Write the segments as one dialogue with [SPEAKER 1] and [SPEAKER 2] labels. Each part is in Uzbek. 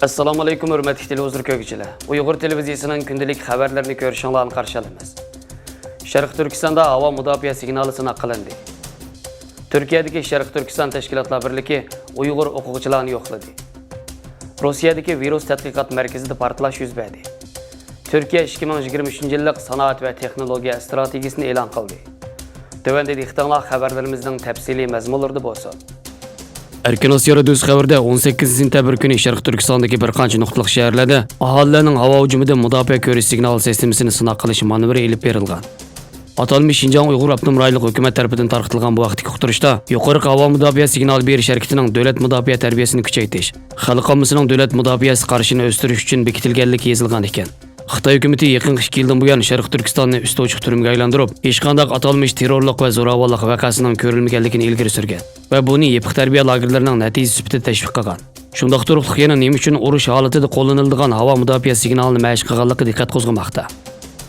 [SPEAKER 1] Assalomu alaykum hurmatli televizor ko'ruvchilar. Uyg'ur televiziyasining kundalik xabarlarini ko'rishinglarni qarshi olamiz. Sharq Turkistonda havo mudofaa signali sinab qilindi. Turkiyadagi Sharq Turkiston tashkilotlar birligi Uyg'ur o'quvchilarini yo'qladi. Rossiyadagi virus tadqiqot markazida portlash yuz berdi. Turkiya 2023-yillik sanoat va texnologiya strategiyasini e'lon qildi. Tövəndəki ixtiyanlar xəbərlərimizin təfsili məzmunlarında bolsa. Erkin Asiya Radiosu xəbərdə 18 sentyabr günü Şərq Türkistandakı bir qancha nuqtaliq şəhərlərdə ahalilərinin hava hücumidan müdafiə körüş signal sistemini sınaq qilish manevri elib berilgan. Atalmış Şinjan Uyğur Avtonom Rayonluq hökumət tərəfindən tarqıtılgan bu vaqtdagi uqtirishda yuqori hava müdafiə signal beriş hərəkətinin dövlət müdafiə tərbiyəsini küçəytiş, xalq ommasının dövlət müdafiəsi qarşını östürüş üçün bekitilganligi yozilgan ekan. Xitoy hökuməti yaxın 2 yildan buyon Sharq Turkistonni üstü ochiq turmga aylantirib, hech qanday atalmış terrorlik va zo'ravonlik vaqasining ko'rilmaganligini ilgari surgan va buni yepiq tarbiya lagerlarining natijasi sifatida tashviq qilgan. Shundaq turib yana nima uchun urush holatida qo'llaniladigan havo mudofaa signalini mashq qilganligi diqqat qo'zg'amoqda.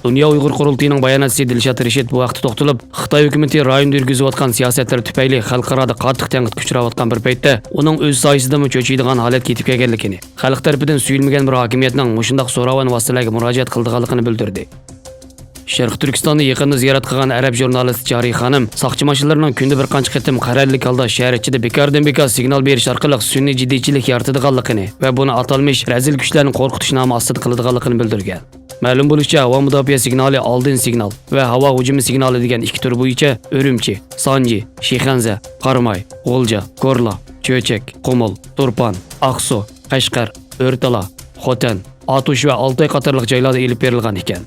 [SPEAKER 1] Dünya Uyghur Qurultayının bayanatçısı Dilshad Rashid bu vaqtda to'xtalib, Xitoy hukumatı rayonda yurgizayotgan siyosatlar tufayli xalqaro qattiq tanqid kuchirayotgan bir paytda uning o'z soyasidami cho'chiydigan holat yetib kelganligini, xalq tarafidan suyulmagan bir hokimiyatning mushundaq so'rovon vositalarga murojaat qildiganligini bildirdi. Sharq Turkistonni yaqinda ziyorat qilgan arab jurnalisti Jariy xonim soqchi mashinalarining kunda bir qancha qitim qarorlik holda shahar ichida bekordan-bekor signal berish orqali sun'iy jiddiychilik yaratadiganligini va buni atalmış razil kuchlarning qo'rqitish nomi ostida qiladiganligini bildirgan. Ma'lum bo'lishicha, havo mudofaa signali oldin signal va havo hujumi signali degan ikki tur bo'yicha Urumchi, Sanji, Shixanza, Qarmay, G'o'lja, Ko'rla, Cho'chak, Qumul, Turpan, Aqsu, Qashqar, O'rtala, Xotan, Atush va Oltoy qatorliq joylarda elib berilgan ekan.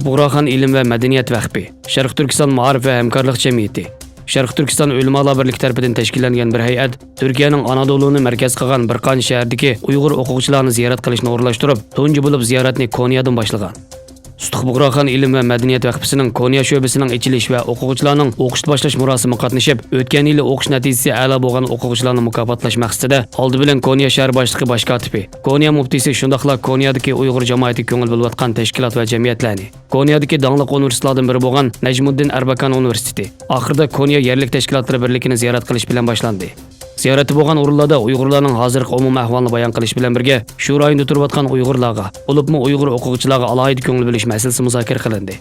[SPEAKER 1] Buğraxan İlim və Mədəniyyət Vəxbi, Şərq Türkistan Maarif və Həmkarlıq Cəmiyyəti, Şərq Türkistan Ülümalar Birliyi tərəfindən təşkillənən bir heyət Türkiyənin Anadolu'nu mərkəz qılğan bir qancha şəhərdəki Uyğur oxucularını ziyorat qilishni o'rinlashtirib, tunji bo'lib ziyoratni Konya'dan boshlagan. Buğraxan İlim və Mədəniyyət Vəxbisining Konya şöbəsining ichilish va o'quvchilarning o'qishni boshlash murosimiga qatnashib, o'tgan yili o'qish natijasi a'lo bo'lgan o'quvchilarni mukofotlash maqsadida oldi bilan Konya shahar boshlig'i bosh kotibi, Konya muftiysi shundaqla Konyadagi Uyg'ur jamoati ko'ngil bo'layotgan tashkilot va jamiyatlarni, Konyadagi danglik universitetlardan biri bo'lgan Najmuddin Erbakan universiteti, oxirida Konya yerlik tashkilotlari birligini ziyorat qilish bilan boshlandi. Ziyorati bo'lgan o'rinlarda Uyg'urlarning hozirgi umumiy ahvolini bayon qilish bilan birga shu rayonda turayotgan Uyg'urlarga, bo'libmi Uyg'ur o'quvchilarga alohida ko'ngil bo'lish masalasi muzokara qilindi.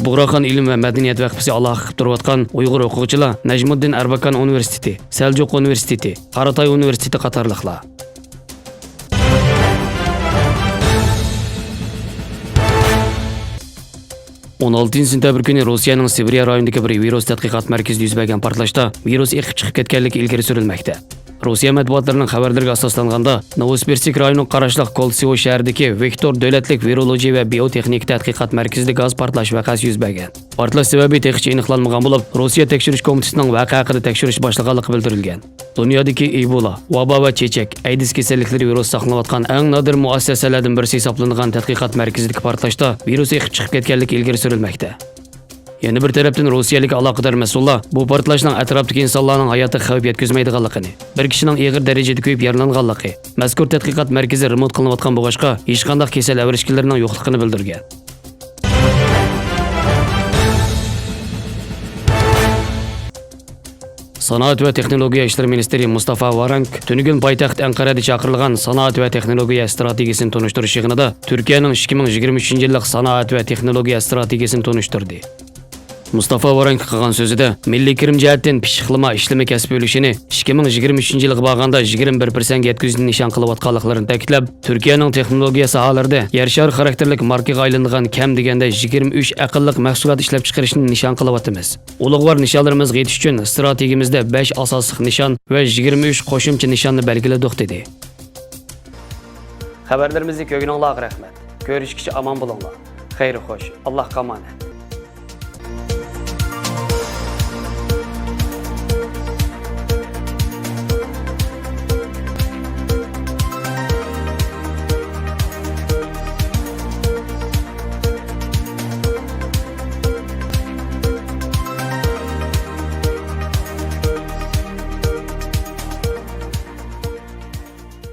[SPEAKER 1] Buğraxan İlim və Mədəniyyət Vəxbisi aloqa qilib turayotgan Uyg'ur o'quvchilar Najmuddin Erbakan universiteti, Seljuk universiteti, Qaratay universiteti qatorliqlar. On 6 sentyabr günü Rusiyaning Sibiriya rayonidagi bir virus tadqiqot markazida yuz bergan portlashda virus eqib chiqib ketganligi ilgari surilmoqda. Rossiya matbuotlarining xabarlariga asoslanganda, Novosibirsk rayonining qarashliq Koltsivo shahridagi Vektor davlatlik virologiya va biotexnika tadqiqot markazida gaz portlash vaqasi yuz bergan. Portlash sababi hozircha aniqlanmagan bo'lib, Rossiya tekshirish komitetining voqea haqida tekshirish boshlaganligi bildirilgan. Dunyodagi Ebola, vabo va chechak, AIDS kasalliklari virus saqlanayotgan eng nodir muassasalardan birisi hisoblanadigan tadqiqot markazidagi portlashda virus eqib chiqib ketganligi ilgari surilmoqda. Yana bir tarafdan Rossiyalik aloqador mas'ullar bu portlashning atrofdagi insonlarning hayotiga xavf yetkazmaydiganligini, bir kishining og'ir darajada kuyib yaralanganligi, mazkur tadqiqot markazi remont qilinayotgan bo'lg'achqa hech qanday kasal avrishkinlarning yo'qligini bildirgan. Sanoat va texnologiya ishlari ministri Mustafa Varank tunugun poytaxt Anqarada chaqirilgan sanoat va texnologiya strategiyasini tonishtirish yig'inida Turkiyaning 2023-yillik sanoat va texnologiya strategiyasini tanishtirdi. Mustafa Varank qilgan so'zida milliy kirim jihatdan pishiqlama ishlama kasb bo'lishini 2023-yilga borganda 21% yetkazishni nishon qilayotganliklarini ta'kidlab, Turkiyaning texnologiya sohalarida yer shari xarakterlik markaga aylangan kam deganda 23 aqlliq mahsulot ishlab chiqarishni nishon qilyapmiz. Ulug'vor nishonlarimizga yetish uchun strategiyamizda 5 asosiy nishon va 23 qo'shimcha nishonni belgiladik dedi. Xabarlarimizni ko'rganingizga rahmat. Ko'rishguncha omon bo'linglar. Xayr xo'sh. Allohga omonat.